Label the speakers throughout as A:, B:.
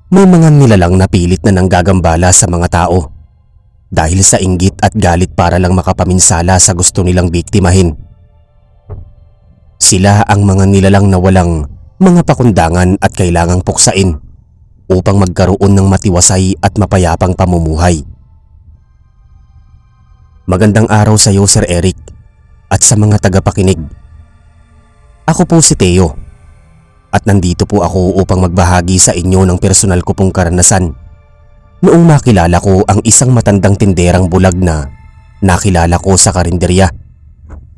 A: May mga nilalang na pilit na nanggagambala sa mga tao dahil sa inggit at galit para lang makapaminsala sa gusto nilang biktimahin. Sila ang mga nilalang na walang mga pakundangan at kailangang puksain upang magkaroon ng matiwasay at mapayapang pamumuhay. Magandang araw sa iyo, Sir Eric, at sa mga tagapakinig. Ako po si Teo at nandito po ako upang magbahagi sa inyo ng personal ko pong karanasan noong makilala ko ang isang matandang tinderang bulag na nakilala ko sa karinderya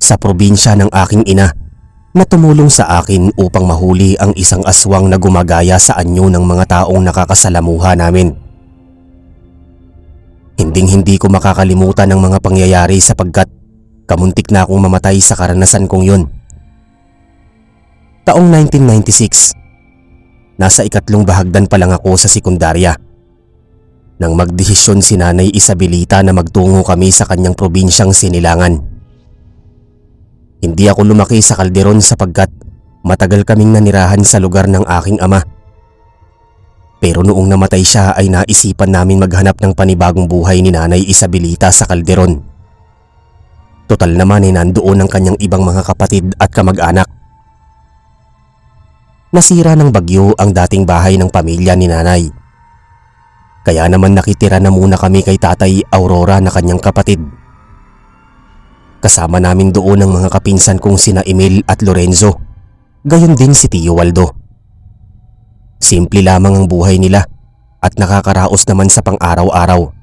A: sa probinsya ng aking ina na tumulong sa akin upang mahuli ang isang aswang na gumagaya sa anyo ng mga taong nakakasalamuha namin. Hinding-hindi ko makakalimutan ang mga pangyayari sapagkat kamuntik na akong mamatay sa karanasan kong yun. Taong 1996, nasa ikatlong bahagdan pa lang ako sa sekundarya nang magdesisyon si Nanay Isabelita na magtungo kami sa kanyang probinsyang Sinilangan. Hindi ako lumaki sa Calderon sapagkat matagal kaming nanirahan sa lugar ng aking ama. Pero noong namatay siya ay naisipan namin maghanap ng panibagong buhay ni Nanay Isabelita sa Calderon. Total naman ay nandoon ang kanyang ibang mga kapatid at kamag-anak. Nasira ng bagyo ang dating bahay ng pamilya ni Nanay. Kaya naman nakitira na muna kami kay Tatay Aurora na kanyang kapatid. Kasama namin doon ang mga kapinsan kong sina Emil at Lorenzo, gayon din si Tio Waldo. Simple lamang ang buhay nila at nakakaraos naman sa pang-araw-araw.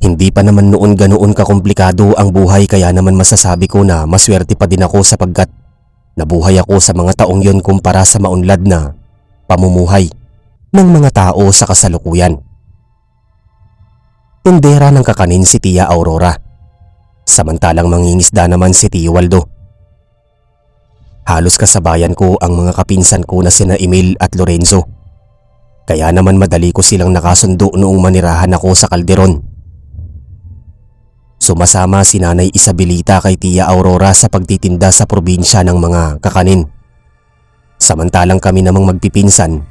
A: Hindi pa naman noon ganoon kakomplikado ang buhay kaya naman masasabi ko na maswerte pa din ako sapagkat nabuhay ako sa mga taong yon kumpara sa maunlad na pamumuhay ng mga tao sa kasalukuyan. Tindera ng kakanin si Tia Aurora, samantalang mangingisda naman si Tio Waldo. Halos kasabayan ko ang mga kapinsan ko na sina Emil at Lorenzo. Kaya naman madali ko silang nakasundo noong manirahan ako sa Calderon. Sumasama si Nanay Isabelita kay Tia Aurora sa pagtitinda sa probinsya ng mga kakanin. Samantalang kami namang magpipinsan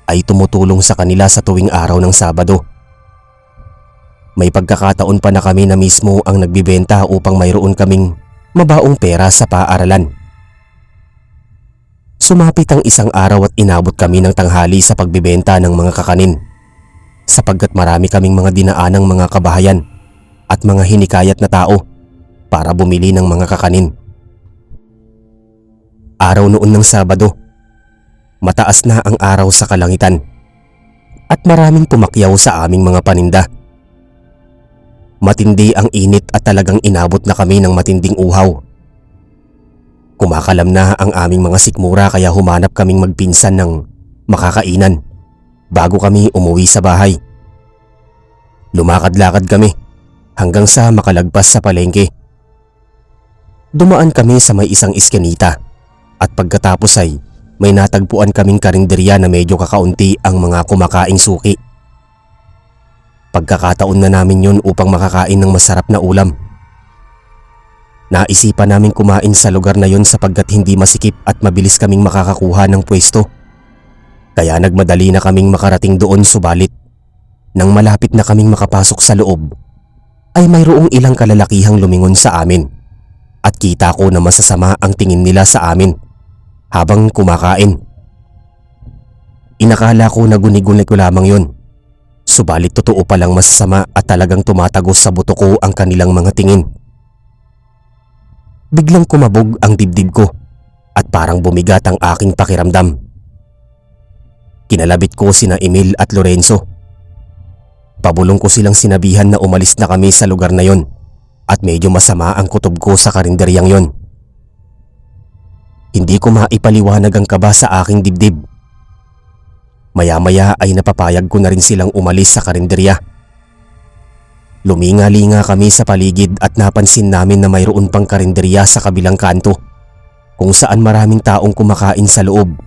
A: ay tumutulong sa kanila sa tuwing araw ng Sabado. May pagkakataon pa na kami na mismo ang nagbibenta upang mayroon kaming mabaong pera sa paaralan. Sumapit ang isang araw at inabot kami ng tanghali sa pagbibenta ng mga kakanin sapagkat marami kaming mga dinaanang mga kabahayan at mga hinikayat na tao para bumili ng mga kakanin. Araw noon ng Sabado, mataas na ang araw sa kalangitan at maraming pumakyaw sa aming mga paninda. Matindi ang init at talagang inabot na kami ng matinding uhaw. Kumakalam na ang aming mga sikmura kaya humanap kaming magpinsan ng makakainan bago kami umuwi sa bahay. Lumakad-lakad kami hanggang sa makalagpas sa palengke. Dumaan kami sa may isang iskinita at pagkatapos ay may natagpuan kaming karinderya na medyo kakaunti ang mga kumakaing suki. Pagkakataon na namin yun upang makakain ng masarap na ulam. Naisipan namin kumain sa lugar na yon sapagkat hindi masikip at mabilis kaming makakakuha ng pwesto. Kaya nagmadali na kaming makarating doon subalit nang malapit na kaming makapasok sa loob ay mayroong ilang kalalakihang lumingon sa amin at kita ko na masasama ang tingin nila sa amin habang kumakain. Inakala ko na guni-guni ko lamang yon. Subalit totoo palang masasama at talagang tumatagos sa buto ko ang kanilang mga tingin. Biglang kumabog ang dibdib ko at parang bumigat ang aking pakiramdam. Kinalabit ko sina Emil at Lorenzo. Pabulong ko silang sinabihan na umalis na kami sa lugar na yon at medyo masama ang kutob ko sa karinderyang yon. Hindi ko maipaliwanag ang kaba sa aking dibdib. Maya-maya ay napapayag ko na rin silang umalis sa karinderya. Luminga-linga kami sa paligid at napansin namin na mayroon pang karinderya sa kabilang kanto kung saan maraming taong kumakain sa loob.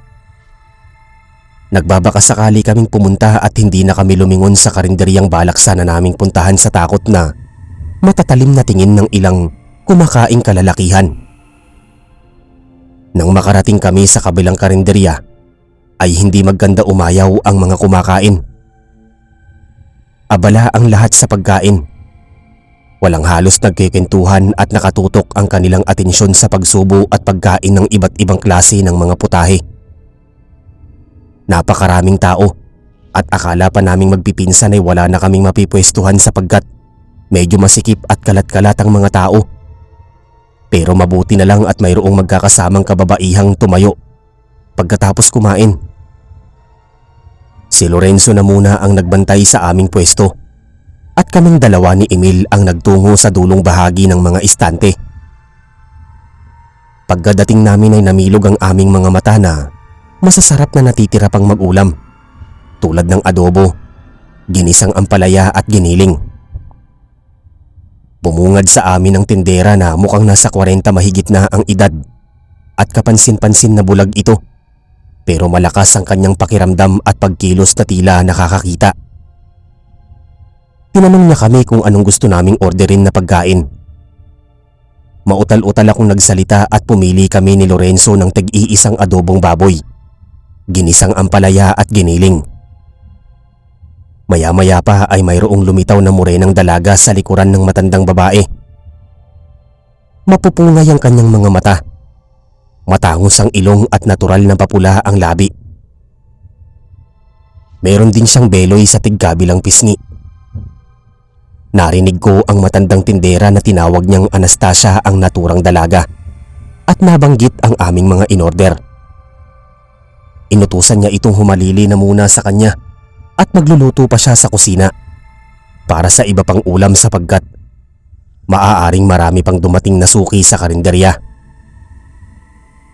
A: Nagbabaka sakali kaming pumunta at hindi na kami lumingon sa karinderyang balak sana naming puntahan sa takot na matatalim na tingin ng ilang kumakaing kalalakihan. Nang makarating kami sa kabilang karinderya, ay hindi maganda umayaw ang mga kumakain. Abala ang lahat sa pagkain. Walang halos nagkikentuhan at nakatutok ang kanilang atensyon sa pagsubo at pagkain ng iba't ibang klase ng mga putahe. Napakaraming tao at akala pa naming magpipinsan ay wala na kaming mapipwestuhan sapagkat medyo masikip at kalat-kalat ang mga tao. Pero mabuti na lang at mayroong magkakasamang kababaihang tumayo pagkatapos kumain. Si Lorenzo na muna ang nagbantay sa aming pwesto at kaming dalawa ni Emil ang nagtungo sa dulong bahagi ng mga istante. Pagkadating namin ay namilog ang aming mga mata na masasarap na natitira pang mag-ulam tulad ng adobo, ginisang ampalaya at giniling. Bumungad sa amin ang tindera na mukhang nasa 40 mahigit na ang edad at kapansin-pansin na bulag ito, pero malakas ang kanyang pakiramdam at pagkilos na tila nakakakita. Tinanong niya kami kung anong gusto naming orderin na pagkain. Mautal-utal akong nagsalita at pumili kami ni Lorenzo ng tig-iisang adobong baboy, ginisang ampalaya at giniling. Maya-maya pa ay mayroong lumitaw na morenang dalaga sa likuran ng matandang babae. Mapupungay ang kanyang mga mata. Matangos ang ilong at natural na papula ang labi. Meron din siyang beloy sa tigkabilang pisngi. Narinig ko ang matandang tindera na tinawag niyang Anastasia ang naturang dalaga at nabanggit ang aming mga inorder. Inutusan niya itong humalili na muna sa kanya at magluluto pa siya sa kusina para sa iba pang ulam sapagkat maaaring marami pang dumating na suki sa karinderya.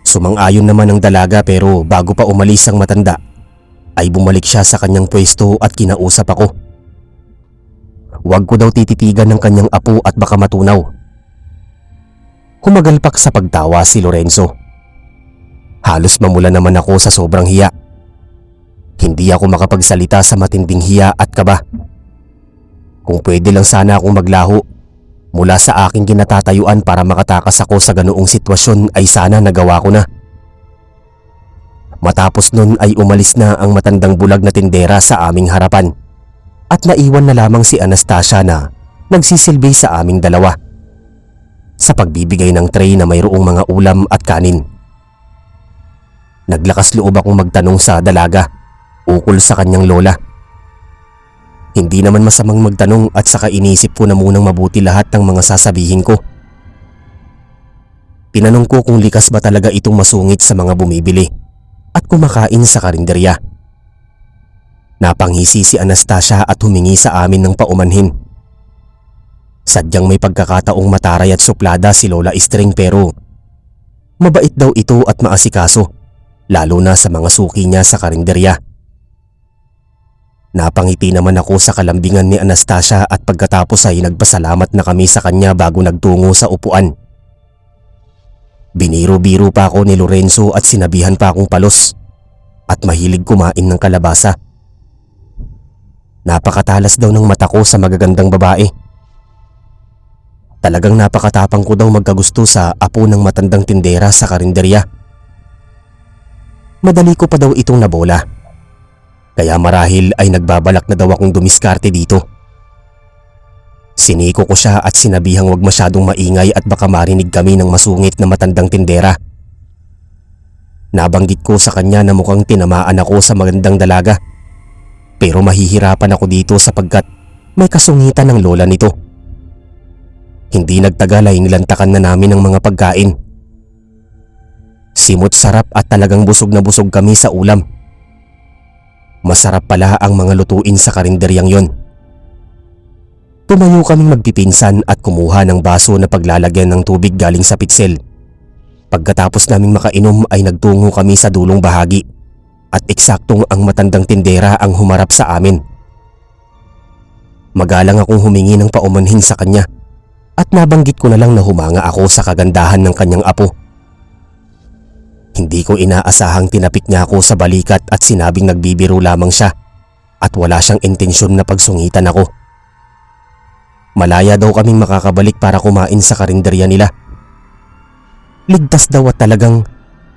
A: Sumang-ayon naman ang dalaga pero bago pa umalis ang matanda ay bumalik siya sa kanyang pwesto at kinausap ako. Huwag ko daw tititigan ng kanyang apo at baka matunaw. Humagalpak sa pagtawa si Lorenzo. Halos mamula naman ako sa sobrang hiya. Hindi ako makapagsalita sa matinding hiya at kaba. Kung pwede lang sana akong maglaho mula sa aking kinatatayuan para makatakas ako sa ganoong sitwasyon ay sana nagawa ko na. Matapos nun ay umalis na ang matandang bulag na tindera sa aming harapan at naiwan na lamang si Anastasia na nagsisilbi sa aming dalawa sa pagbibigay ng tray na mayroong mga ulam at kanin. Naglakas loob akong magtanong sa dalaga ukol sa kanyang lola. Hindi naman masamang magtanong at saka inisip ko na munang mabuti lahat ng mga sasabihin ko. Tinanong ko kung likas ba talaga itong masungit sa mga bumibili at kumakain sa karinderya. Napangisi si Anastasia at humingi sa amin ng paumanhin. Sadyang may pagkakataong mataray at suplada si Lola String pero mabait daw ito at maasikaso, lalo na sa mga suki niya sa karinderya. Napangiti naman ako sa kalambingan ni Anastasia at pagkatapos ay nagpasalamat na kami sa kanya bago nagtungo sa upuan. Biniro-biro pa ako ni Lorenzo at sinabihan pa akong palos at mahilig kumain ng kalabasa. Napakatalas daw ng mata ko sa magagandang babae. Talagang napakatapang ko daw magkagusto sa apo ng matandang tindera sa karinderya. Madali ko pa daw itong nabola. Kaya marahil ay nagbabalak na daw akong dumiskarte dito. Siniko ko siya at sinabihang wag masyadong maingay at baka marinig kami ng masungit na matandang tindera. Nabanggit ko sa kanya na mukhang tinamaan ako sa magandang dalaga. Pero mahihirapan ako dito sapagkat may kasungitan ng lola nito. Hindi nagtagal ay nilantakan na namin ang mga pagkain. Simot sarap at talagang busog na busog kami sa ulam. Masarap pala ang mga lutuin sa karinderyang yon. Tumayo kaming magpipinsan at kumuha ng baso na paglalagyan ng tubig galing sa pitsel. Pagkatapos naming makainom ay nagtungo kami sa dulong bahagi at eksaktong ang matandang tindera ang humarap sa amin. Magalang akong humingi ng paumanhin sa kanya at nabanggit ko na lang na humanga ako sa kagandahan ng kanyang apo. Hindi ko inaasahang tinapik niya ako sa balikat at sinabing nagbibiro lamang siya at wala siyang intensyon na pagsungitan ako. Malaya daw kaming makakabalik para kumain sa karinderya nila. Ligtas daw at talagang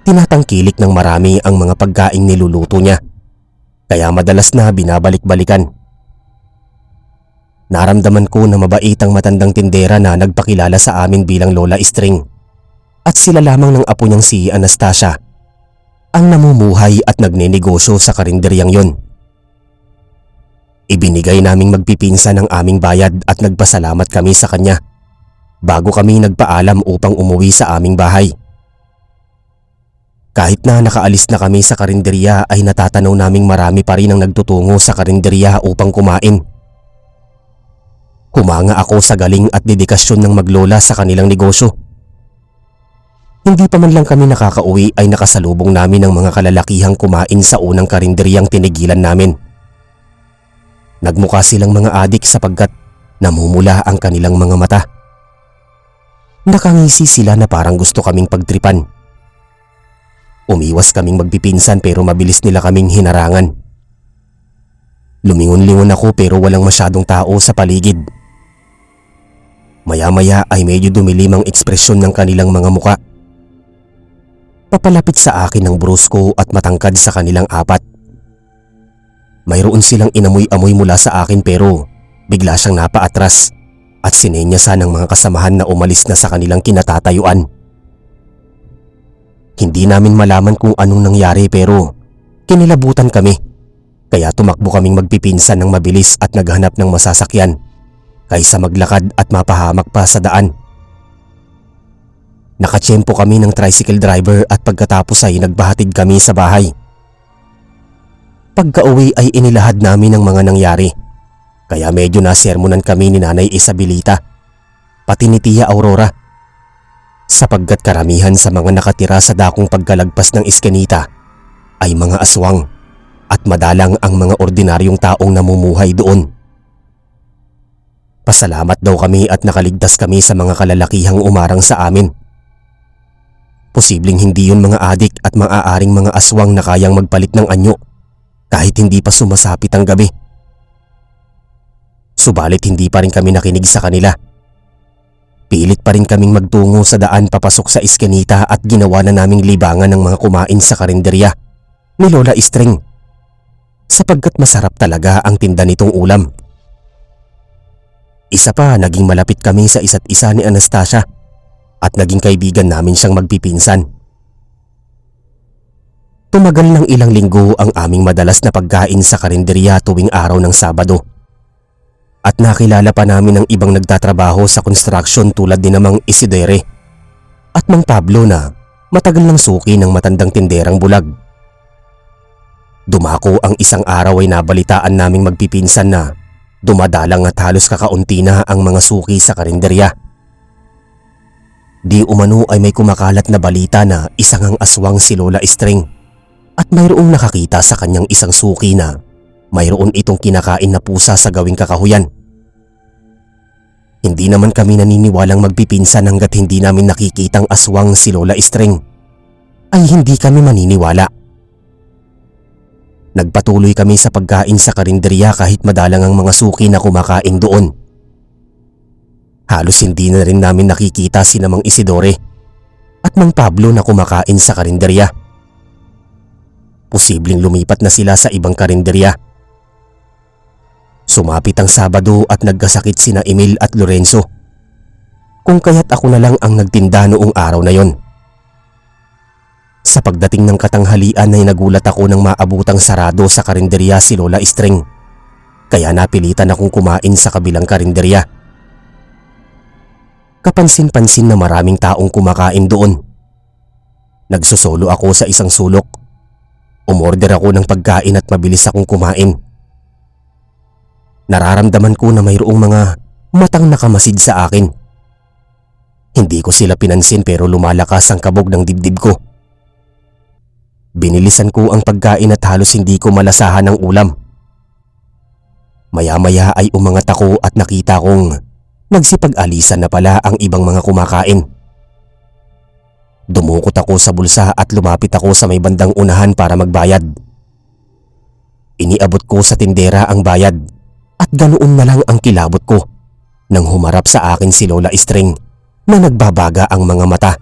A: Tinatangkilik ng marami ang mga pagkaing niluluto niya, kaya madalas na binabalik-balikan. Naramdaman ko na mabait ang matandang tindera na nagpakilala sa amin bilang Lola String, at sila lamang ng apo niyang si Anastasia ang namumuhay at nagnenegosyo sa karinderyang yon. Ibinigay naming magpipinsan ang aming bayad at nagpasalamat kami sa kanya bago kami nagpaalam upang umuwi sa aming bahay. Kahit na nakaalis na kami sa karinderya ay natatanaw naming marami pa rin ang nagtutungo sa karinderya upang kumain. Humanga ako sa galing at dedikasyon ng maglola sa kanilang negosyo. Hindi pa man lang kami nakakauwi ay nakasalubong namin ang mga kalalakihang kumain sa unang karinderyang tinigilan namin. Nagmukha silang mga adik sapagkat namumula ang kanilang mga mata. Nakangisi sila na parang gusto kaming pagtripan. Umiwas kaming magpipinsan pero mabilis nila kaming hinarangan. Lumingon-lingon ako pero walang masyadong tao sa paligid. Maya-maya ay medyo dumilim ang ekspresyon ng kanilang mga muka. Papalapit sa akin ang brusko at matangkad sa kanilang apat. Mayroon silang inamoy-amoy mula sa akin pero bigla siyang napaatras at sinenyasan ng mga kasamahan na umalis na sa kanilang kinatatayuan. Hindi namin malaman kung anong nangyari pero kinilabutan kami, kaya tumakbo kaming magpipinsan ng mabilis at naghanap ng masasakyan kaysa maglakad at mapahamak pa sa daan. Nakatsyempo kami ng tricycle driver at pagkatapos ay nagbahatid kami sa bahay. Pagka-uwi ay inilahad namin ang mga nangyari, kaya medyo nasermonan kami ni Nanay Isabelita, pati ni Tia Aurora, sapagkat karamihan sa mga nakatira sa dakong pagkalagpas ng iskanita ay mga aswang at madalang ang mga ordinaryong taong namumuhay doon. Pasalamat daw kami at nakaligtas kami sa mga kalalakihang umarang sa amin. Posibleng hindi yun mga adik at maaaring mga aswang na kayang magpalit ng anyo kahit hindi pa sumasapit ang gabi. Subalit hindi pa rin kami nakinig sa kanila. Pilit pa rin kaming magtungo sa daan papasok sa iskanita at ginawa na naming libangan ng mga kumain sa karinderya ni Lola String, sapagkat masarap talaga ang tinda nitong ulam. Isa pa, naging malapit kami sa isa't isa ni Anastasia at naging kaibigan namin siyang magpipinsan. Tumagal ng ilang linggo ang aming madalas na pagkain sa karinderya tuwing araw ng Sabado. At nakilala pa namin ang ibang nagtatrabaho sa construction tulad ni namang Isidore at Mang Pablo na matagal ng suki ng matandang tinderang bulag. Dumako ang isang araw ay nabalitaan naming magpipinsan na dumadalang at halos kakaunti na ang mga suki sa karinderya. Di umano ay may kumakalat na balita na isang ang aswang si Lola String at mayroong nakakita sa kanyang isang suki na mayroon itong kinakain na pusa sa gawing kakahuyan. Hindi naman kami naniniwalang magpipinsan hanggat hindi namin nakikitang aswang si Lola String. Ay hindi kami maniniwala. Nagpatuloy kami sa pagkain sa karinderya kahit madalang ang mga suki na kumakain doon. Halos hindi na rin namin nakikita si Mang Isidore at Mang Pablo na kumakain sa karinderya. Posibleng lumipat na sila sa ibang karinderya. Sumapit ang Sabado at nagkasakit sina Emil at Lorenzo, kung kaya't ako na lang ang nagtinda noong araw na yon. Sa pagdating ng katanghalian ay nagulat ako nang maabutang sarado sa karinderya si Lola String, kaya napilitan akong kumain sa kabilang karinderya. Kapansin-pansin na maraming taong kumakain doon. Nagsusolo ako sa isang sulok. Umorder ako ng pagkain at mabilis akong kumain. Nararamdaman ko na mayroong mga matang nakamasid sa akin. Hindi ko sila pinansin pero lumalakas ang kabog ng dibdib ko. Binilisan ko ang pagkain at halos hindi ko malasahan ang ulam. Maya-maya ay umangat ako at nakita kong nagsipag-alisan na pala ang ibang mga kumakain. Dumukot ako sa bulsa at lumapit ako sa may bandang unahan para magbayad. Iniabot ko sa tindera ang bayad at ganoon na lang ang kilabot ko nang humarap sa akin si Lola String na nagbabaga ang mga mata.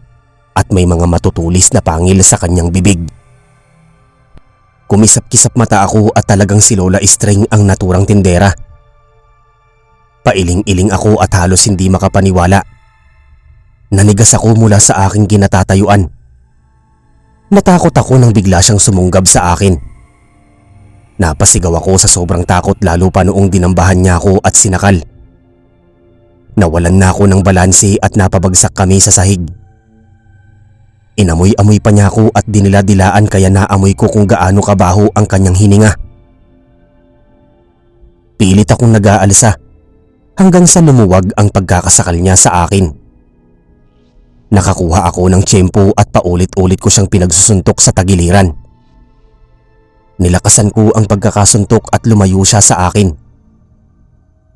A: at may mga matutulis na pangil sa kanyang bibig. Kumisap-kisap mata ako at talagang si Lola String ang naturang tindera. Pailing-iling ako at halos hindi makapaniwala. Nanigas ako mula sa aking kinatatayuan. Natakot ako nang bigla siyang sumunggab sa akin. Napasigaw ako sa sobrang takot lalo pa noong dinambahan niya ako at sinakal. Nawalan na ako ng balanse at napabagsak kami sa sahig. Inamoy-amoy pa niya ako at dinila-dilaan kaya naamoy ko kung gaano kabaho ang kanyang hininga. Pilit akong nag-aalsa hanggang sa lumuwag ang pagkakasakal niya sa akin. Nakakuha ako ng tiyempo at paulit-ulit ko siyang pinagsusuntok sa tagiliran. Nilakasan ko ang pagkakasuntok at lumayo siya sa akin.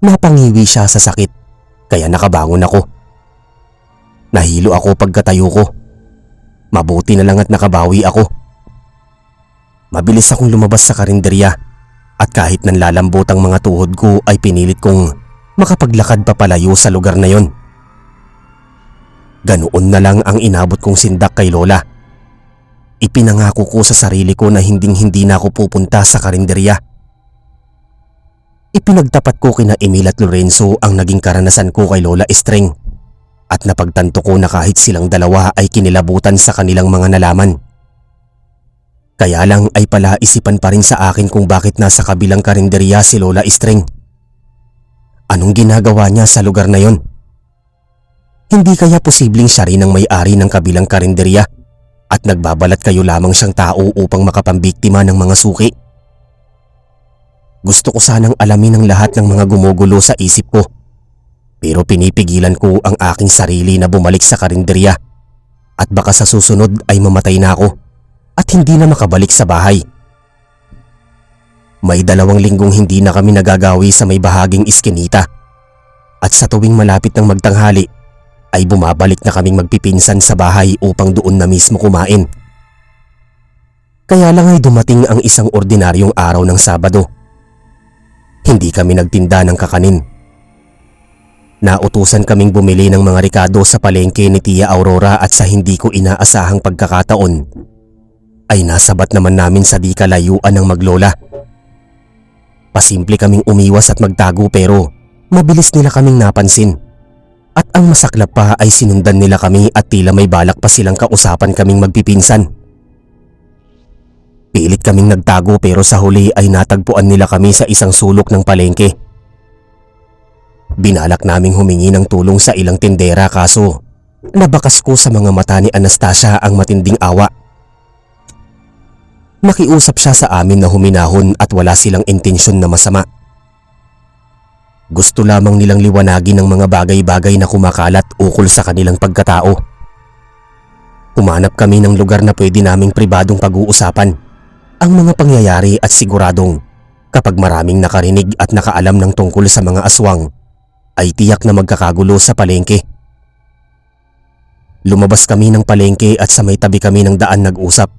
A: Napangiwi siya sa sakit kaya nakabangon ako. Nahilo ako pagkatayo ko. Mabuti na lang at nakabawi ako. Mabilis akong lumabas sa karinderya at kahit nanlalambot ang mga tuhod ko ay pinilit kong makapaglakad papalayo sa lugar na yon. Ganoon na lang ang inabot kong sindak kay Lola. Ipinangako ko sa sarili ko na hinding-hindi na ako pupunta sa karinderya. Ipinagtapat ko kina Emil at Lorenzo ang naging karanasan ko kay Lola String. At napagtanto ko na kahit silang dalawa ay kinilabutan sa kanilang mga nalaman. Kaya lang ay palaisipan pa rin sa akin kung bakit nasa kabilang karinderya si Lola String. Anong ginagawa niya sa lugar na yon? Hindi kaya posibleng siya rin ang may-ari ng kabilang karinderya at nagbabalat kayo lamang siyang tao upang makapambiktima ng mga suki? Gusto ko sanang alamin ang lahat ng mga gumugulo sa isip ko. Pero pinipigilan ko ang aking sarili na bumalik sa karinderya at baka sa susunod ay mamatay na ako at hindi na makabalik sa bahay. May 2 linggong hindi na kami nagagawi sa may bahaging iskinita at sa tuwing malapit ng magtanghali ay bumabalik na kaming magpipinsan sa bahay upang doon na mismo kumain. Kaya lang ay dumating ang isang ordinaryong araw ng Sabado. Hindi kami nagtinda ng kakanin. Nautusan kaming bumili ng mga rekado sa palengke ni Tia Aurora at sa hindi ko inaasahang pagkakataon ay nasabat naman namin sa di kalayuan ng maglola. Pasimple kaming umiwas at magtago pero mabilis nila kaming napansin. At ang masaklap pa ay sinundan nila kami at tila may balak pa silang kausapan kaming magpipinsan. Pilit kaming nagtago pero sa huli ay natagpuan nila kami sa isang sulok ng palengke. Binalak naming humingi ng tulong sa ilang tindera kaso nabakas ko sa mga mata ni Anastasia ang matinding awa. Nakiusap siya sa amin na huminahon at wala silang intensyon na masama. Gusto lamang nilang liwanagin ng mga bagay-bagay na kumakalat ukol sa kanilang pagkatao. Humanap kami ng lugar na pwede naming pribadong pag-uusapan ang mga pangyayari at siguradong kapag maraming nakarinig at nakaalam ng tungkol sa mga aswang ay tiyak na magkakagulo sa palengke. Lumabas kami ng palengke at sa may tabi kami ng daan nag-usap.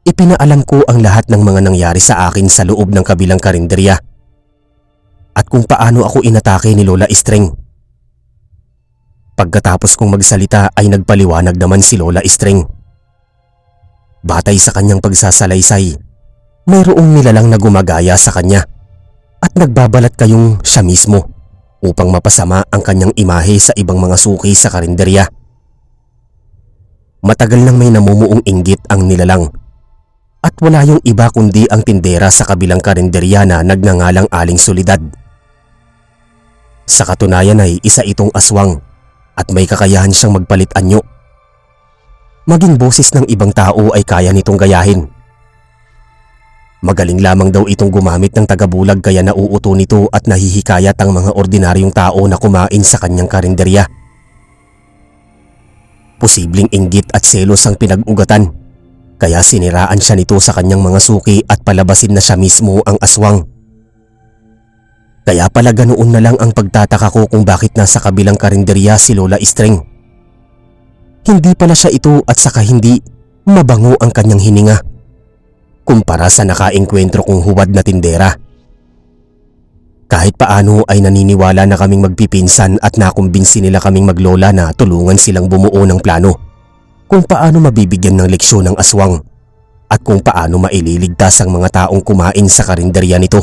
A: Ipinaalam ko ang lahat ng mga nangyari sa akin sa loob ng kabilang karinderya at kung paano ako inatake ni Lola String. Pagkatapos kong magsalita ay nagpaliwanag naman si Lola String. Batay sa kanyang pagsasalaysay, mayroong nilalang na gumagaya sa kanya at nagbabalat kayong siya mismo upang mapasama ang kanyang imahe sa ibang mga suki sa karinderya. Matagal nang may namumuong inggit ang nilalang at wala yung iba kundi ang tindera sa kabilang karinderya na nagngangalang Aling Solidad. Sa katunayan ay isa itong aswang at may kakayahan siyang magpalit anyo. Maging boses ng ibang tao ay kaya nitong gayahin. Magaling lamang daw itong gumamit ng tagabulag kaya nauuto nito at nahihikayat ang mga ordinaryong tao na kumain sa kanyang karinderya. Posibleng inggit at selos ang pinag-ugatan kaya siniraan siya nito sa kanyang mga suki at palabasin na siya mismo ang aswang. Kaya pala ganoon na lang ang pagtataka ko kung bakit nasa kabilang karinderya si Lola String. Hindi pala siya ito at saka hindi mabango ang kanyang hininga kumpara sa nakaengkwentro kong huwad na tindera. Kahit paano ay naniniwala na kaming magpipinsan at nakumbinsi nila kaming maglola na tulungan silang bumuo ng plano. kung paano mabibigyan ng leksyon ng aswang at kung paano maililigtas ang mga taong kumain sa karinderya nito.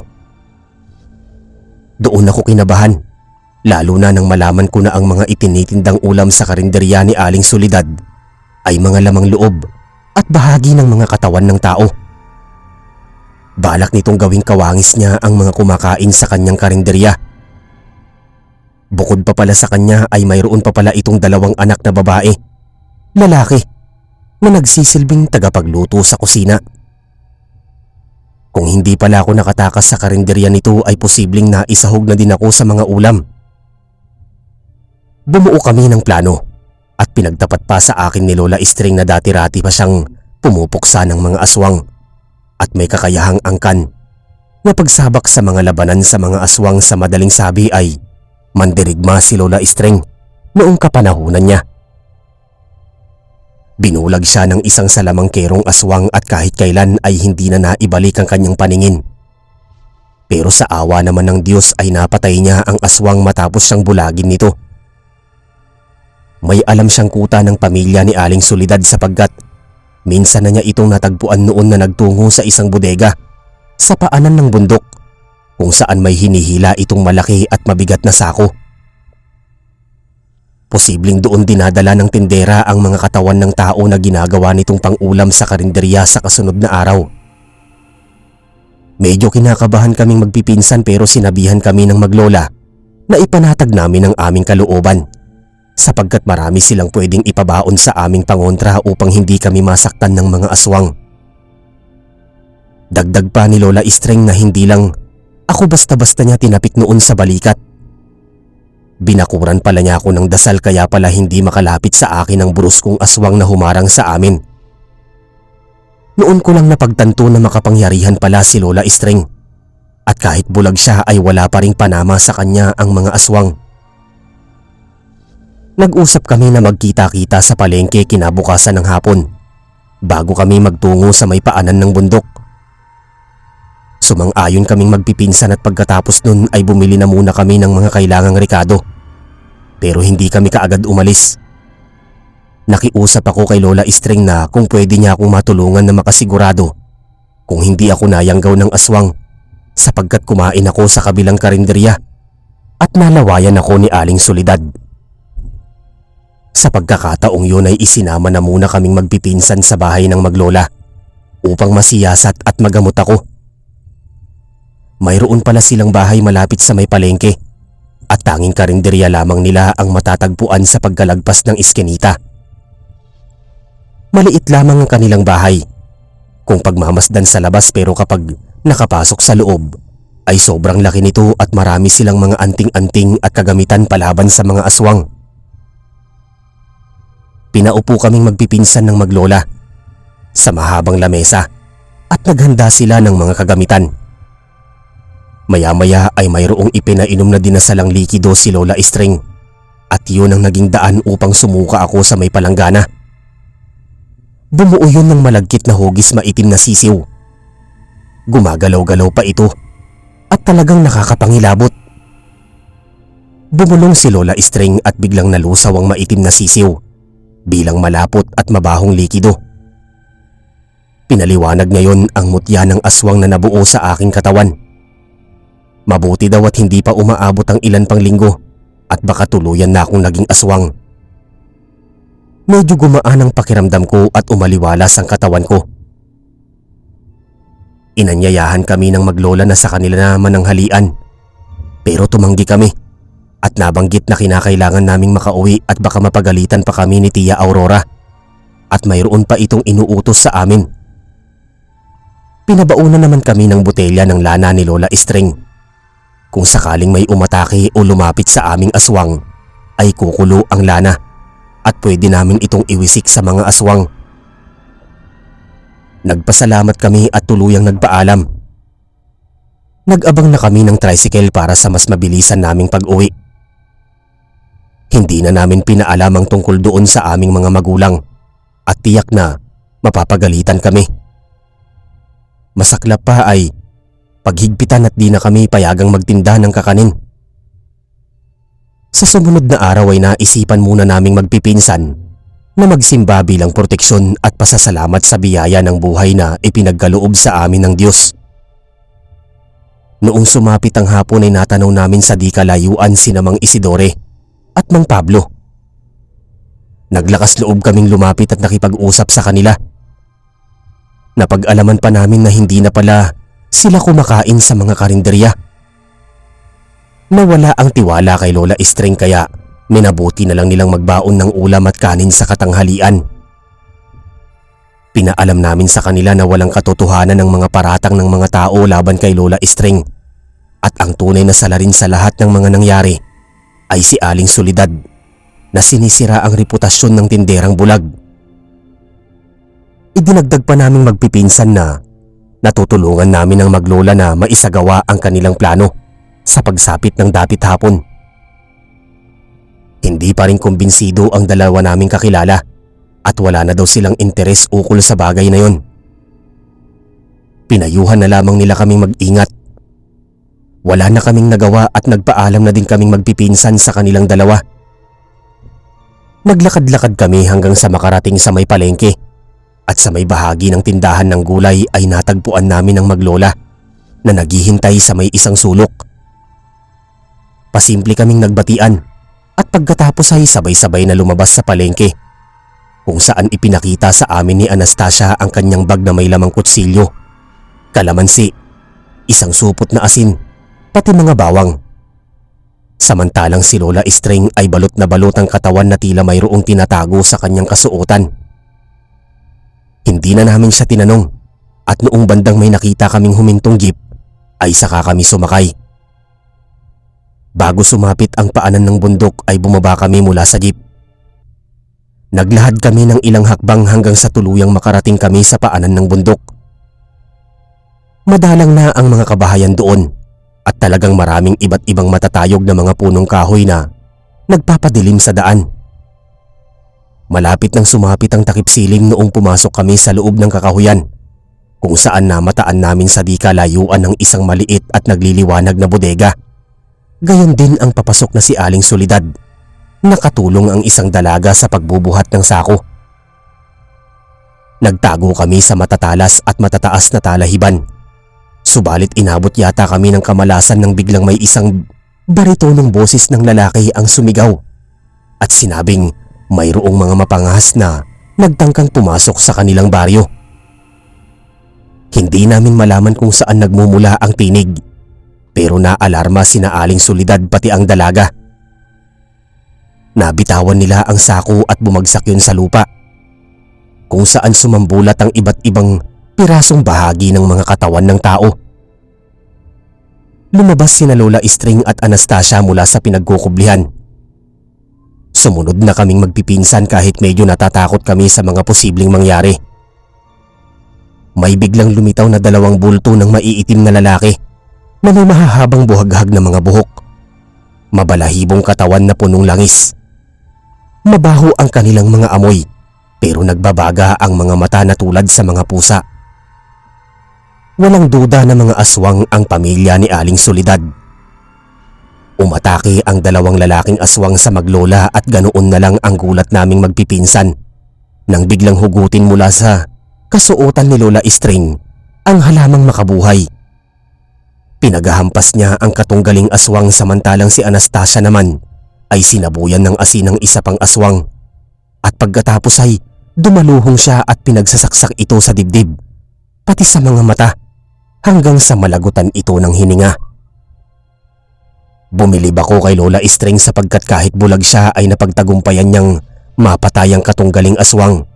A: Doon ako kinabahan, lalo na nang malaman ko na ang mga itinitindang ulam sa karinderya ni Aling Soledad ay mga lamang loob at bahagi ng mga katawan ng tao. Balak nitong gawing kawangis niya ang mga kumakain sa kanyang karinderya. Bukod pa pala sa kanya ay mayroon pa pala itong 2 anak na babae, lalaki, na nagsisilbing tagapagluto sa kusina. Kung hindi pala ako nakatakas sa karinderya nito ay posibleng naisahog na din ako sa mga ulam. Bumuo kami ng plano at pinagtapat pa sa akin ni Lola Istring na dati-rati pa siyang pumupuksa ng mga aswang at may kakayahang angkan na pagsabak sa mga labanan sa mga aswang. Sa madaling sabi ay mandirigma si Lola Istring noong kapanahunan niya. Binulag siya ng isang salamangkerong aswang at kahit kailan ay hindi na naibalik ang kanyang paningin. Pero sa awa naman ng Diyos ay napatay niya ang aswang matapos siyang bulagin nito. May alam siyang kuta ng pamilya ni Aling Soledad sapagkat minsan na niya itong natagpuan noon na nagtungo sa isang bodega sa paanan ng bundok kung saan may hinihila itong malaki at mabigat na sako. Posibleng doon dinadala ng tindera ang mga katawan ng tao na ginagawa nitong pangulam sa karinderya sa kasunod na araw. Medyo kinakabahan kaming magpipinsan pero sinabihan kami ng maglola na ipanatag namin ang aming kalooban sapagkat marami silang pwedeng ipabaon sa aming pangontra upang hindi kami masaktan ng mga aswang. Dagdag pa ni Lola Istring na hindi lang ako basta-basta niya tinapik noon sa balikat. Binakuran pala niya ako ng dasal kaya pala hindi makalapit sa akin ang bruskong aswang na humarang sa amin. Noon ko lang napagtanto na makapangyarihan pala si Lola Istring at kahit bulag siya ay wala pa ring panama sa kanya ang mga aswang. Nag-usap kami na magkita-kita sa palengke kinabukasan ng hapon bago kami magtungo sa may paanan ng bundok. Sumang-ayon kaming magpipinsan at pagkatapos nun ay bumili na muna kami ng mga kailangang rekado. Pero hindi kami kaagad umalis. Nakiusap ako kay Lola Istring na kung pwede niya akong matulungan na makasigurado kung hindi ako nayanggaw ng aswang sapagkat kumain ako sa kabilang karinderya at nalawayan ako ni Aling Soledad. Sa pagkakataong yun ay isinama na muna kaming magpipinsan sa bahay ng maglola upang masiyasat at magamot ako. Mayroon pala silang bahay malapit sa may palengke at tanging karinderya lamang nila ang matatagpuan sa pagkalagpas ng iskinita. Maliit lamang ang kanilang bahay kung pagmamasdan sa labas pero kapag nakapasok sa loob ay sobrang laki nito at marami silang mga anting-anting at kagamitan palaban sa mga aswang. Pinaupo kaming magpipinsan ng maglola sa mahabang lamesa at naghanda sila ng mga kagamitan. Maya-maya ay mayroong ipinainom na dinasalang likido si Lola Istring at yun ang naging daan upang sumuka ako sa may palanggana. Bumuo yun ng malagkit na hugis maitim na sisiw. Gumagalaw-galaw pa ito at talagang nakakapangilabot. Bumulong si Lola Istring at biglang nalusaw ang maitim na sisiw bilang malapot at mabahong likido. Pinaliwanag ngayon ang mutya ng aswang na nabuo sa aking katawan. Mabuti daw at hindi pa umaabot ang ilan pang linggo at baka tuluyan na akong naging aswang. Medyo gumaan ang pakiramdam ko at umaliwalas ang katawan ko. Inanyayahan kami ng maglola na sa kanila na mananghalian pero tumanggi kami at nabanggit na kinakailangan naming makauwi at baka mapagalitan pa kami ni Tia Aurora at mayroon pa itong inuutos sa amin. Pinabaunan naman kami ng botelya ng lana ni Lola Istring. Kung sakaling may umatake o lumapit sa aming aswang ay kukulo ang lana at pwede namin itong iwisik sa mga aswang. Nagpasalamat kami at tuluyang nagpaalam. Nag-abang na kami ng tricycle para sa mas mabilisan naming pag-uwi. Hindi na namin pinaalam ang tungkol doon sa aming mga magulang at tiyak na mapapagalitan kami. Masaklap pa ay paghigpitan at di na kami payagang magtinda ng kakanin. Sa sumunod na araw ay naisipan muna naming magpipinsan na magsimba bilang proteksyon at pasasalamat sa biyaya ng buhay na ipinagkaloob sa amin ng Diyos. Noong sumapit ang hapon ay natanaw namin sa di kalayuan sina Mang Isidore at Mang Pablo. Naglakas loob kaming lumapit at nakipag-usap sa kanila. Napag-alaman pa namin na hindi na pala sila kumakain sa mga karinderya. Nawala ang tiwala kay Lola Estring kaya minabuti na lang nilang magbaon ng ulam at kanin sa katanghalian. Pinaalam namin sa kanila na walang katotohanan ng mga paratang ng mga tao laban kay Lola Estring at ang tunay na salarin sa lahat ng mga nangyari ay si Aling Soledad na sinisira ang reputasyon ng tinderang bulag. Idinagdag pa naming magpipinsan na natutulungan namin ang maglola na maisagawa ang kanilang plano sa pagsapit ng dapit hapon. Hindi pa rin kumbinsido ang dalawa naming kakilala at wala na daw silang interes ukol sa bagay na yon. Pinayuhan na lamang nila kaming mag-ingat. Wala na kaming nagawa at nagpaalam na din kaming magpipinsan sa kanilang dalawa. Naglakad-lakad kami hanggang sa makarating sa may palengke at sa may bahagi ng tindahan ng gulay ay natagpuan namin ang maglola na naghihintay sa may isang sulok. Pasimple kaming nagbatian at pagkatapos ay sabay-sabay na lumabas sa palengke kung saan ipinakita sa amin ni Anastasia ang kanyang bag na may lamang kutsilyo, kalamansi, isang supot na asin, pati mga bawang. Samantalang si Lola Estring ay balot na balot ang katawan na tila mayroong tinatago sa kanyang kasuotan. Hindi na namin siya tinanong at noong bandang may nakita kaming humintong jeep ay saka kami sumakay. Bago sumapit ang paanan ng bundok ay bumaba kami mula sa jeep. Naglahad kami ng ilang hakbang hanggang sa tuluyang makarating kami sa paanan ng bundok. Madalang na ang mga kabahayan doon at talagang maraming iba't ibang matatayog na mga punong kahoy na nagpapadilim sa daan. Malapit nang sumapit ang takip silim noong pumasok kami sa loob ng kakahuyan kung saan namataan namin sa di kalayuan ng isang maliit at nagliliwanag na bodega. Gayon din ang papasok na si Aling Soledad. Nakatulong ang isang dalaga sa pagbubuhat ng sako. Nagtago kami sa matatalas at matataas na talahiban. Subalit inabot yata kami ng kamalasan nang biglang may isang baritonong boses ng lalaki ang sumigaw at sinabing mayroong mga mapangahas na nagtangkang pumasok sa kanilang baryo. Hindi namin malaman kung saan nagmumula ang tinig. Pero naalarma sina Aling Soledad pati ang dalaga. Nabitawan nila ang sako at bumagsak yun sa lupa, kung saan sumambulat ang iba't ibang pirasong bahagi ng mga katawan ng tao. Lumabas sina Lola Estring at Anastasia mula sa pinagkukublihan. Sumunod na kaming magpipinsan kahit medyo natatakot kami sa mga posibleng mangyari. May biglang lumitaw na dalawang bulto ng maiitim na lalaki na may mahahabang buhaghag na mga buhok, mabalahibong katawan na punong langis. Mabaho ang kanilang mga amoy pero nagbabaga ang mga mata na tulad sa mga pusa. Walang duda na mga aswang ang pamilya ni Aling Soledad. Umatake ang dalawang lalaking aswang sa maglola at ganoon na lang ang gulat naming magpipinsan nang biglang hugutin mula sa kasuotan ni Lola Estring ang halamang makabuhay. Pinagahampas niya ang katunggaling aswang samantalang si Anastasia naman ay sinabuyan ng asin ng isa pang aswang at pagkatapos ay dumaluhong siya at pinagsasaksak ito sa dibdib pati sa mga mata hanggang sa malagutan ito ng hininga. Bumilib ako kay Lola Estring sapagkat kahit bulag siya ay napagtagumpayan niyang mapatay ang katunggaling aswang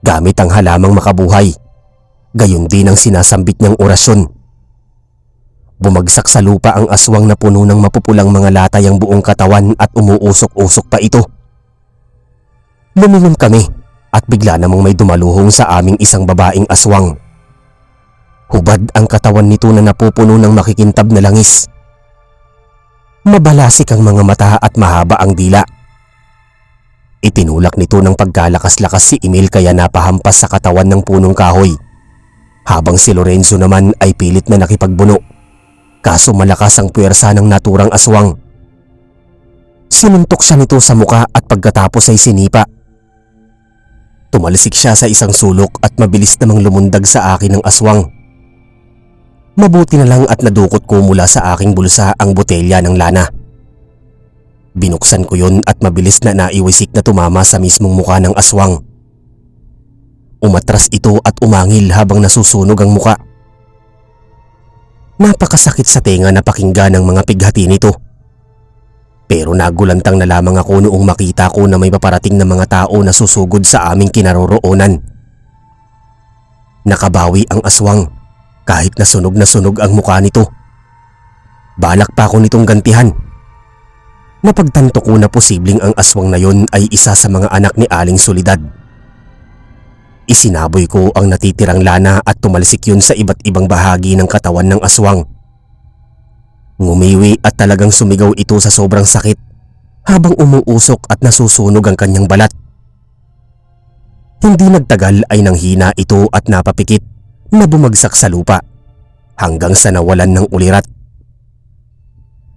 A: gamit ang halamang makabuhay. Gayon din ang sinasambit niyang orasyon. Bumagsak sa lupa ang aswang na puno ng mapupulang mga latay ang buong katawan at umuusok-usok pa ito. Lumingon kami at bigla namang may dumaluhong sa aming isang babaeng aswang. Hubad ang katawan nito na napupuno ng makikintab na langis. Mabalasik ang mga mata at mahaba ang dila. Itinulak nito ng pagkalakas-lakas si Emil kaya napahampas sa katawan ng punong kahoy, habang si Lorenzo naman ay pilit na nakipagbuno. Kaso malakas ang puwersa ng naturang aswang. Sinuntok siya nito sa muka at pagkatapos ay sinipa. Tumalsik siya sa isang sulok at mabilis namang lumundag sa akin ng aswang. Mabuti na lang at nadukot ko mula sa aking bulsa ang botelya ng lana. Binuksan ko yun at mabilis na naiwisik na tumama sa mismong muka ng aswang. Umatras ito at umangil habang nasusunog ang muka. Napakasakit sa tenga na pakinggan ng mga pighati nito. Pero nagulantang na lamang ako noong makita ko na may paparating na mga tao na susugod sa aming kinaroroonan. Nakabawi ang aswang kahit na sunog ang mukha nito. Balak pa ako nitong gantihan. Napagtanto ko na posibleng ang aswang na yon ay isa sa mga anak ni Aling Soledad. Isinaboy ko ang natitirang lana at tumalsik yun sa iba't ibang bahagi ng katawan ng aswang. Ngumiwi at talagang sumigaw ito sa sobrang sakit habang umuusok at nasusunog ang kanyang balat. Hindi nagtagal ay nanghina ito at napapikit na bumagsak sa lupa hanggang sa nawalan ng ulirat.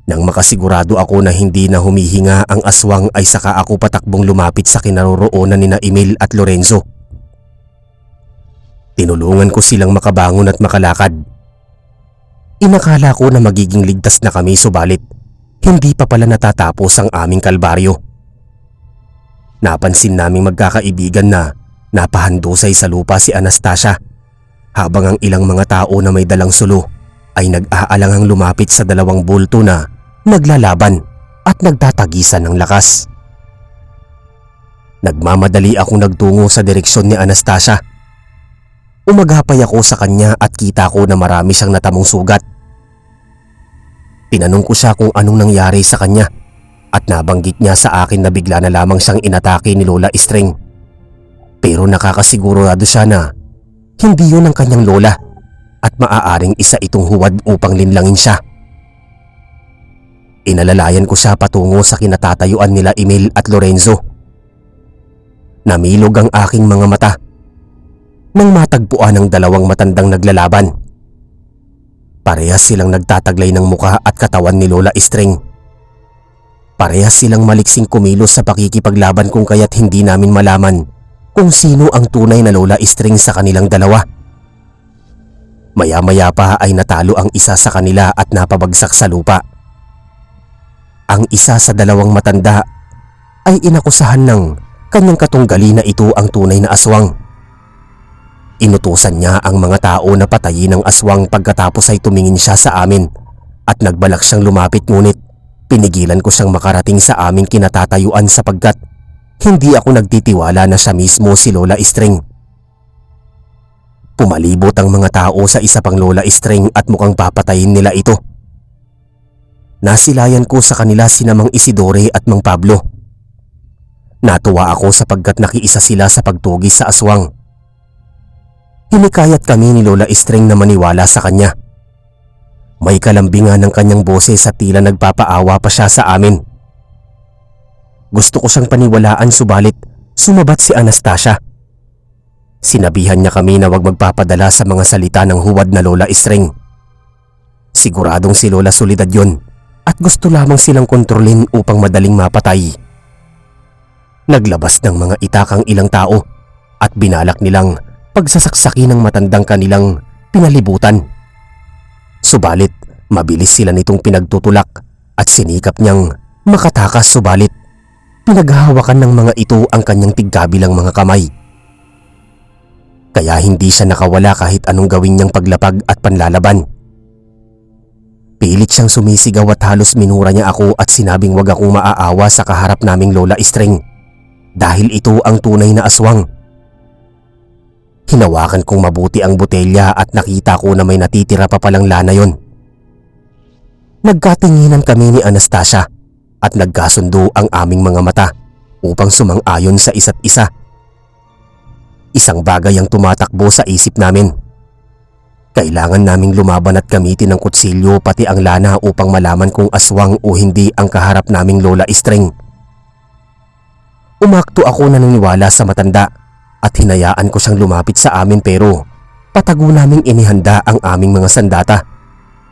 A: Nang makasigurado ako na hindi na humihinga ang aswang ay saka ako patakbong lumapit sa kinaroroonan nina Emil at Lorenzo. Tinulungan ko silang makabangon at makalakad. Inakala ko na magiging ligtas na kami subalit hindi pa pala natatapos ang aming kalbaryo. Napansin naming magkakaibigan na napahandusay sa lupa si Anastasia habang ang ilang mga tao na may dalang sulo ay nag-aalangang lumapit sa dalawang bulto na naglalaban at nagtatagisan ng lakas. Nagmamadali akong nagtungo sa direksyon ni Anastasia. Umagapay ako sa kanya at kita ko na marami siyang natamong sugat. Tinanong ko siya kung anong nangyari sa kanya at nabanggit niya sa akin na bigla na lamang siyang inatake ni Lola String. Pero nakakasigurado siya na hindi yun ang kanyang lola at maaaring isa itong huwad upang linlangin siya. Inalalayan ko siya patungo sa kinatatayuan nila Emil at Lorenzo. Namilog ang aking mga mata nang matagpuan ang dalawang matandang naglalaban. Parehas silang nagtataglay ng muka at katawan ni Lola String. Parehas silang maliksing kumilos sa pakikipaglaban kung kaya't hindi namin malaman kung sino ang tunay na Lola String sa kanilang dalawa. Maya-maya pa ay natalo ang isa sa kanila at napabagsak sa lupa. Ang isa sa dalawang matanda ay inakusahan ng kanyang katunggali na ito ang tunay na aswang. Inutusan niya ang mga tao na patayin ang aswang pagkatapos ay tumingin siya sa amin at nagbalak siyang lumapit ngunit pinigilan ko siyang makarating sa aming kinatatayuan sapagkat hindi ako nagtitiwala na siya mismo si Lola String. Pumalibot ang mga tao sa isa pang Lola String at mukhang papatayin nila ito. Nasilayan ko sa kanila sina Mang Isidore at Mang Pablo. Natuwa ako sapagkat nakiisa sila sa pagtugis sa aswang. Hinikayat kami ni Lola String na maniwala sa kanya. May kalambingan ng kanyang boses at tila nagpapaawa pa siya sa amin. Gusto ko siyang paniwalaan subalit sumabat si Anastasia. Sinabihan niya kami na huwag magpapadala sa mga salita ng huwad na Lola String. Siguradong si Lola Soledad yon at gusto lamang silang kontrolin upang madaling mapatay. Naglabas ng mga itak ang ilang tao at binalak nilang pagsasaksaki ng matandang kanilang pinalibutan. Subalit mabilis sila nitong pinagtutulak at sinikap niyang makatakas subalit pinaghahawakan ng mga ito ang kanyang tigkabilang mga kamay. Kaya hindi siya nakawala kahit anong gawin niyang paglapag at panlalaban. Pilit siyang sumisigaw at halos minura niya ako at sinabing wag akong maaawa sa kaharap naming Lola String dahil ito ang tunay na aswang. Hinawakan kong mabuti ang botelya at nakita ko na may natitira pa palang lana yon. Nagkatinginan kami ni Anastasia at nagkasundo ang aming mga mata upang sumang-ayon sa isa't isa. Isang bagay ang tumatakbo sa isip namin. Kailangan naming lumaban at gamitin ang kutsilyo pati ang lana upang malaman kung aswang o hindi ang kaharap naming Lola String. Umakto ako na naniwala sa matanda at hinayaan ko siyang lumapit sa amin pero patago naming inihanda ang aming mga sandata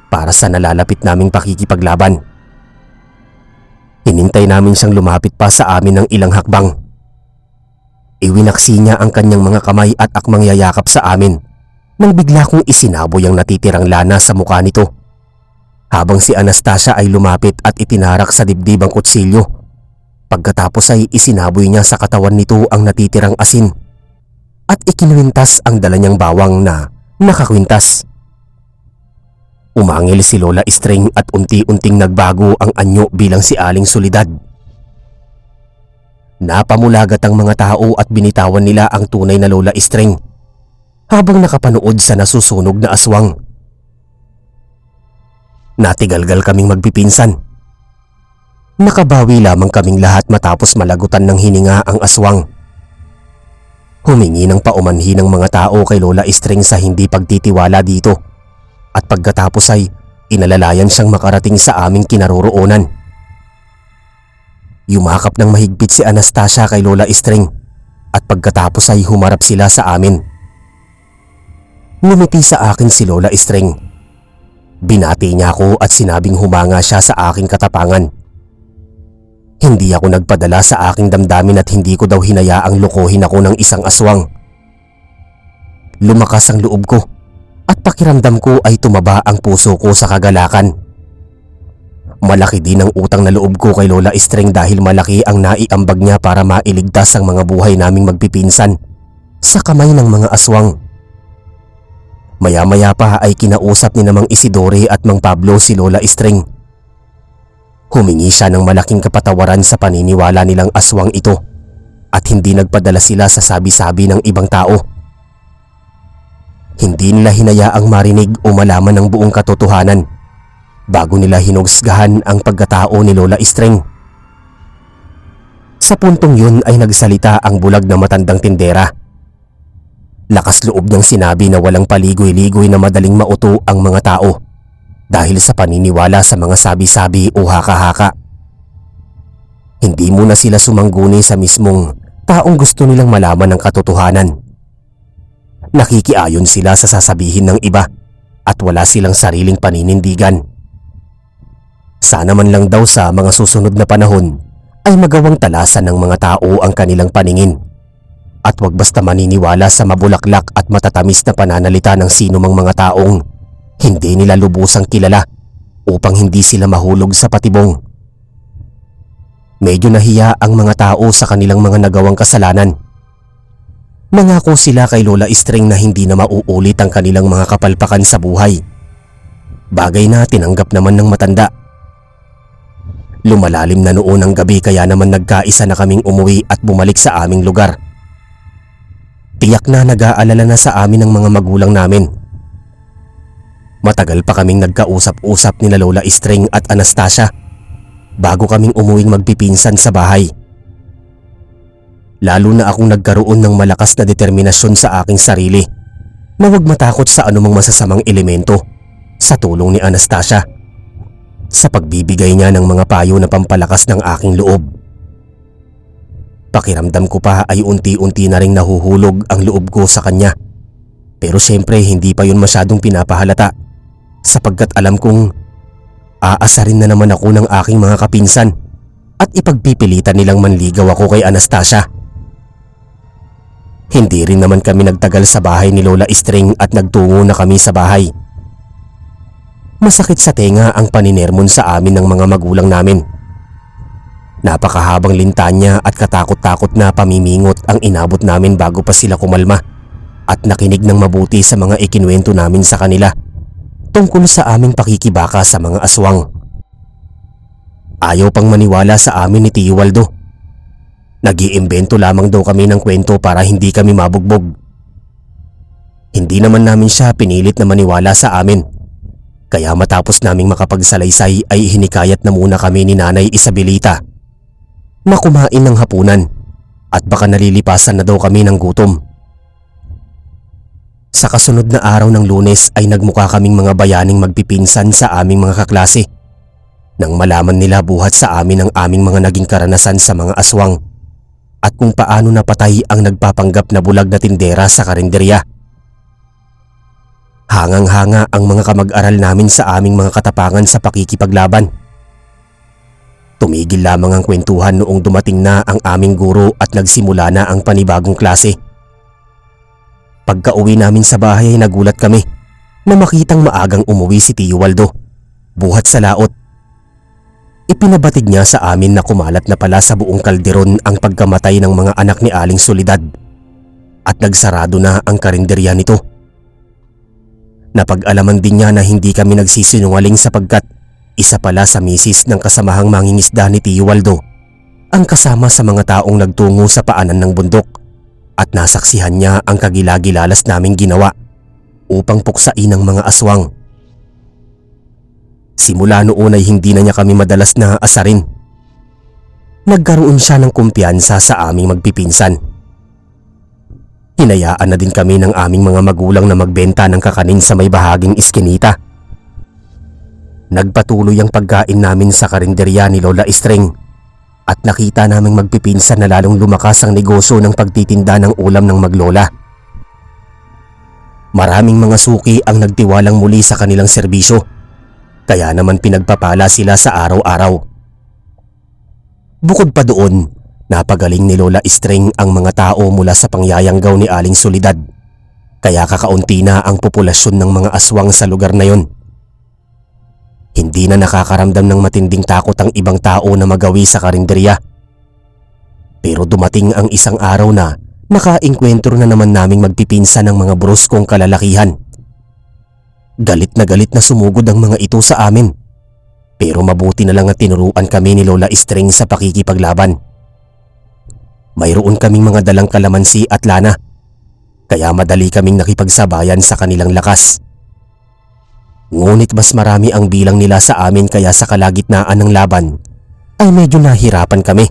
A: para sa nalalapit naming pakikipaglaban. Hinintay namin siyang lumapit pa sa amin ng ilang hakbang. Iwinaksi niya ang kanyang mga kamay at akmang yayakap sa amin nang bigla kong isinaboy ang natitirang lana sa mukha nito. Habang si Anastasia ay lumapit at itinarak sa dibdib ang kutsilyo. Pagkatapos ay isinaboy niya sa katawan nito ang natitirang asin at ikinuwintas ang dala niyang bawang na nakakwintas. Umangil si Lola String at unti-unting nagbago ang anyo bilang si Aling Soledad. Napamulagat ang mga tao at binitawan nila ang tunay na Lola String habang nakapanood sa nasusunog na aswang. Natigalgal kaming magpipinsan. Nakabawi lamang kaming lahat matapos malagutan ng hininga ang aswang. Humingi ng paumanhi ng mga tao kay Lola String sa hindi pagtitiwala dito at pagkatapos ay inalalayan siyang makarating sa aming kinaroroonan. Yumakap ng mahigpit si Anastasia kay Lola String at pagkatapos ay humarap sila sa amin. Ngumiti sa akin si Lola String. Binati niya ako at sinabing humanga siya sa aking katapangan. Hindi ako nagpadala sa aking damdamin at hindi ko daw hinayaang lokohin ako ng isang aswang. Lumakas ang loob ko at pakiramdam ko ay tumaba ang puso ko sa kagalakan. Malaki din ang utang na loob ko kay Lola String dahil malaki ang naiambag niya para mailigtas ang mga buhay naming magpipinsan sa kamay ng mga aswang. Maya-maya pa ay kinausap ni namang Isidore at Mang Pablo si Lola String. Humingi siya ng malaking kapatawaran sa paniniwala nilang aswang ito at hindi nagpadala sila sa sabi-sabi ng ibang tao. Hindi nila hinayaang marinig o malaman ang buong katotohanan bago nila hinusgahan ang pagkatao ni Lola String. Sa puntong yun ay nagsalita ang bulag na matandang tindera. Lakas loob niyang sinabi na walang paligoy-ligoy na madaling mauto ang mga tao dahil sa paniniwala sa mga sabi-sabi o haka-haka. Hindi muna sila sumangguni sa mismong taong gusto nilang malaman ng katotohanan. Nakikiayon sila sa sasabihin ng iba at wala silang sariling paninindigan. Sana man lang daw sa mga susunod na panahon ay magawang talasan ng mga tao ang kanilang paningin at wag basta maniniwala sa mabulaklak at matatamis na pananalita ng sino mang mga taong hindi nila lubusang kilala upang hindi sila mahulog sa patibong. Medyo nahiya ang mga tao sa kanilang mga nagawang kasalanan. Nangako sila kay Lola String na hindi na mauulit ang kanilang mga kapalpakan sa buhay. Bagay na tinanggap naman ng matanda. Lumalalim na noon ang gabi kaya naman nagkaisa na kaming umuwi at bumalik sa aming lugar. Tiyak na nag-aalala na sa amin ng mga magulang namin. Matagal pa kaming nagkausap-usap ni Lola String at Anastasia bago kaming umuwing magpipinsan sa bahay. Lalo na akong nagkaroon ng malakas na determinasyon sa aking sarili na huwag matakot sa anumang masasamang elemento sa tulong ni Anastasia sa pagbibigay niya ng mga payo na pampalakas ng aking loob. Pakiramdam ko pa ay unti-unti na ring nahuhulog ang loob ko sa kanya. Pero syempre hindi pa yun masyadong pinapahalata sapagkat alam kong aasarin na naman ako ng aking mga kapinsan at ipagpipilitan nilang manligaw ako kay Anastasia. Hindi rin naman kami nagtagal sa bahay ni Lola String at nagtungo na kami sa bahay. Masakit sa tenga ang paninermon sa amin ng mga magulang namin. Napakahabang lintanya at katakot-takot na pamimingot ang inabot namin bago pa sila kumalma at nakinig ng mabuti sa mga ikinuwento namin sa kanila tungkol sa aming pakikibaka sa mga aswang. Ayaw pang maniwala sa amin ni Tio Waldo. Nag-iimbento lamang daw kami ng kwento para hindi kami mabugbog. Hindi naman namin siya pinilit na maniwala sa amin. Kaya matapos naming makapagsalaysay ay hinikayat na muna kami ni Nanay Isabelita na kumain ng hapunan at baka nalilipasan na daw kami ng gutom. Sa kasunod na araw ng Lunes ay nagmukha kaming mga bayaning magpipinsan sa aming mga kaklase nang malaman nila buhat sa amin ang aming mga naging karanasan sa mga aswang at kung paano napatay ang nagpapanggap na bulag na tindera sa karinderya. Hangang-hanga ang mga kamag-aral namin sa aming mga katapangan sa pakikipaglaban. Tumigil lamang ang kwentuhan noong dumating na ang aming guro at nagsimula na ang panibagong klase. Pagka-uwi namin sa bahay ay nagulat kami na makitang maagang umuwi si Tio Waldo, buhat sa laot. Ipinabatid niya sa amin na kumalat na pala sa buong kalderon ang pagkamatay ng mga anak ni Aling Soledad at nagsarado na ang karinderya nito. Napag-alaman din niya na hindi kami nagsisinungaling sapagkat isa pala sa misis ng kasamahang mangingisda ni Tio Waldo ang kasama sa mga taong nagtungo sa paanan ng bundok at nasaksihan niya ang kagilagilalas naming ginawa upang puksain ang mga aswang. Simula noon ay hindi na niya kami madalas na asarin. Nagkaroon siya ng kumpiyansa sa aming magpipinsan. Hinayaan na din kami ng aming mga magulang na magbenta ng kakanin sa may bahaging iskinita. Nagpatuloy ang pagkain namin sa karinderya ni Lola Estring at nakita naming magpipinsan na lalong lumakas ang negosyo ng pagtitinda ng ulam ng maglola. Maraming mga suki ang nagtiwalang muli sa kanilang serbisyo, kaya naman pinagpapala sila sa araw-araw. Bukod pa doon, napagaling ni Lola Estring ang mga tao mula sa pangyayanggaw ni Aling Soledad, kaya kakaunti na ang populasyon ng mga aswang sa lugar na yon. Hindi na nakakaramdam ng matinding takot ang ibang tao na magawi sa karinderya. Pero dumating ang isang araw na nakaengkwentro na naman naming magpipinsan ng mga bruskong kalalakihan. Galit na sumugod ang mga ito sa amin. Pero mabuti na lang at tinuruan kami ni Lola Estring sa pakikipaglaban. Mayroon kaming mga dalang kalamansi at lana, kaya madali kaming nakipagsabayan sa kanilang lakas. Ngunit mas marami ang bilang nila sa amin kaya sa kalagitnaan ng laban ay medyo nahirapan kami.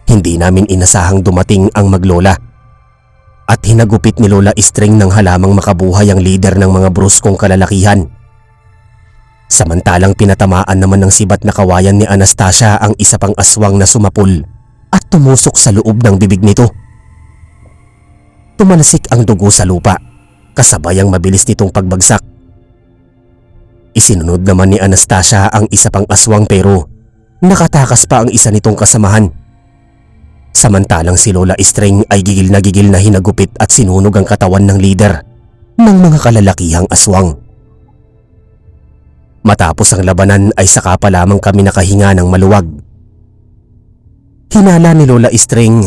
A: Hindi namin inasahang dumating ang maglola at hinagupit ni Lola Estring ng halamang makabuhay ang lider ng mga bruskong kalalakihan. Samantalang pinatamaan naman ng sibat na kawayan ni Anastasia ang isa pang aswang na sumapul at tumusok sa loob ng bibig nito. Tumalasik ang dugo sa lupa kasabay ang mabilis nitong pagbagsak. Isinunod naman ni Anastasia ang isa pang aswang pero nakatakas pa ang isa nitong kasamahan. Samantalang si Lola Estring ay gigil na hinagupit at sinunog ang katawan ng lider ng mga kalalakihang aswang. Matapos ang labanan ay saka pa lamang kami nakahinga ng maluwag. Hinala ni Lola Estring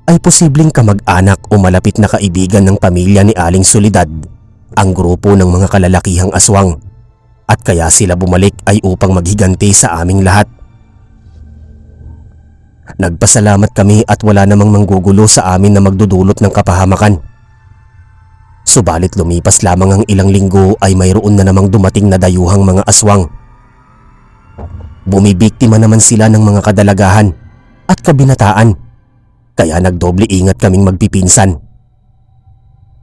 A: ay posibleng kamag-anak o malapit na kaibigan ng pamilya ni Aling Soledad ang grupo ng mga kalalakihang aswang. At kaya sila bumalik ay upang maghiganti sa aming lahat. Nagpasalamat kami at wala namang manggugulo sa amin na magdudulot ng kapahamakan. Subalit lumipas lamang ang ilang linggo ay mayroon na namang dumating na dayuhang mga aswang. Bumibiktima naman sila ng mga kadalagahan at kabinataan, kaya nagdoble ingat kaming magpipinsan.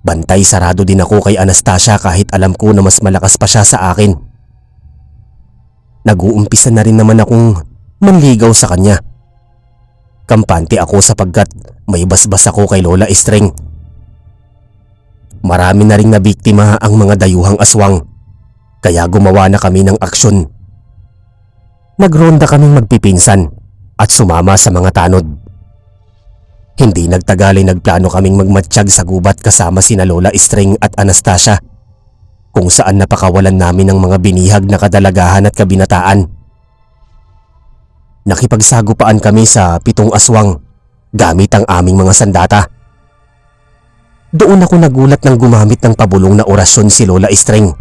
A: Bantay sarado din ako kay Anastasia kahit alam ko na mas malakas pa siya sa akin. Nag-uumpisa na rin naman akong manligaw sa kanya. Kampante ako sapagkat may basbas ako kay Lola Estring. Marami na ring nabiktima ang mga dayuhang aswang, kaya gumawa na kami ng aksyon. Nagronda kaming magpipinsan at sumama sa mga tanod. Hindi nagtagal ay nagplano kaming magmatsyag sa gubat kasama sina Lola Estring at Anastasia, kung saan napakawalan namin ng mga binihag na kadalagahan at kabinataan. Nakipagsagupaan kami sa 7 aswang gamit ang aming mga sandata. Doon ako nagulat nang gumamit ng pabulong na orasyon si Lola Estring,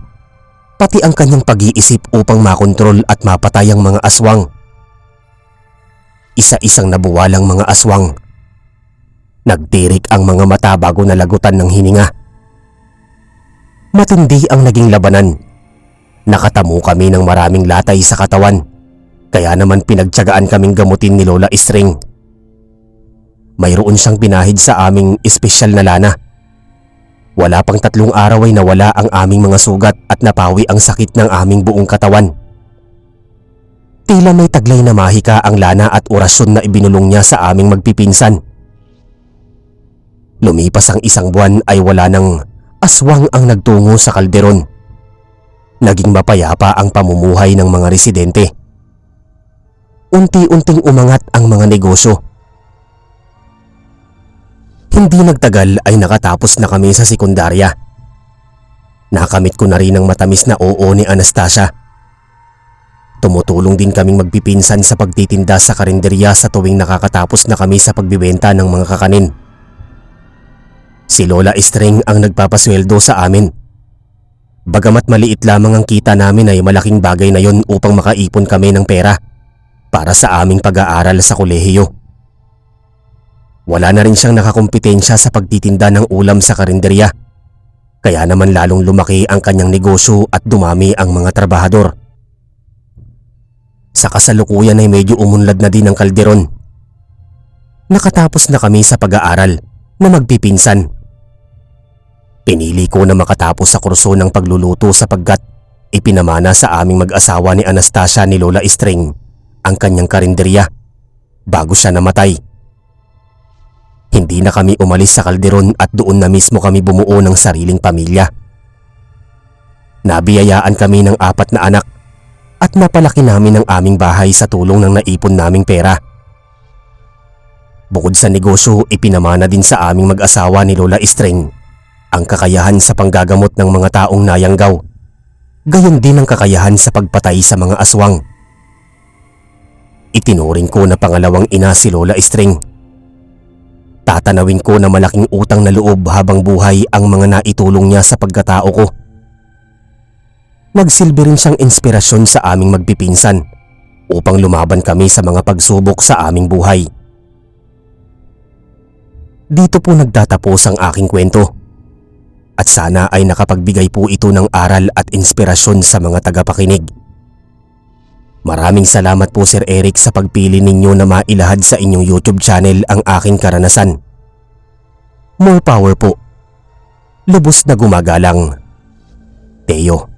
A: pati ang kanyang pag-iisip upang makontrol at mapatay ang mga aswang. Isa-isang nabuwalang mga aswang. Nagtirik ang mga mata bago nalagutan ng hininga. Matindi ang naging labanan. Nakatamo kami ng maraming latay sa katawan, kaya naman pinagtiyagaan kaming gamutin ni Lola Estring. Mayroon siyang pinahid sa aming espesyal na lana. Wala pang 3 araw ay nawala ang aming mga sugat at napawi ang sakit ng aming buong katawan. Tila may taglay na mahika ang lana at orasyon na ibinulong niya sa aming magpipinsan. Lumipas ang 1 buwan ay wala nang aswang ang nagtungo sa kalderon. Naging mapayapa ang pamumuhay ng mga residente. unti-unting umangat ang mga negosyo. Hindi nagtagal ay nakatapos na kami sa sekundarya. Nakamit ko na rin ang matamis na oo ni Anastasia. Tumutulong din kaming magpipinsan sa pagtitinda sa karinderya sa tuwing nakakatapos na kami sa pagbibenta ng mga kakanin. Si Lola Estring ang nagpapasweldo sa amin. Bagamat maliit lamang ang kita namin ay malaking bagay na yon upang makaipon kami ng pera para sa aming pag-aaral sa kolehiyo. Wala na rin siyang nakakumpetensya sa pagtitinda ng ulam sa karinderya, kaya naman lalong lumaki ang kanyang negosyo at dumami ang mga trabahador. Sa kasalukuyan ay medyo umunlad na din ang kalderon. Nakatapos na kami sa pag-aaral na magpipinsan. Pinili ko na makatapos sa kurso ng pagluluto sapagkat ipinamana sa aming mag-asawa ni Anastasia ni Lola Estring ang kanyang karinderya bago siya namatay. Hindi na kami umalis sa kalderon at doon na mismo kami bumuo ng sariling pamilya. Nabiyayaan kami ng 4 na anak at napalaki namin ang aming bahay sa tulong ng naipon naming pera. Bukod sa negosyo, ipinamana din sa aming mag-asawa ni Lola Estring ang kakayahan sa panggagamot ng mga taong nayanggaw, gayon din ang kakayahan sa pagpatay sa mga aswang. Itinuring ko na pangalawang ina si Lola Estring. Tatanawin ko na malaking utang na loob habang buhay ang mga naitulong niya sa pagkatao ko. Nagsilbi rin siyang inspirasyon sa aming magpipinsan upang lumaban kami sa mga pagsubok sa aming buhay. Dito po nagtatapos ang aking kwento. At sana ay nakapagbigay po ito ng aral at inspirasyon sa mga tagapakinig. Maraming salamat po Sir Eric sa pagpili ninyo na mailahad sa inyong YouTube channel ang aking karanasan. More power po. Lubos na gumagalang. Teo.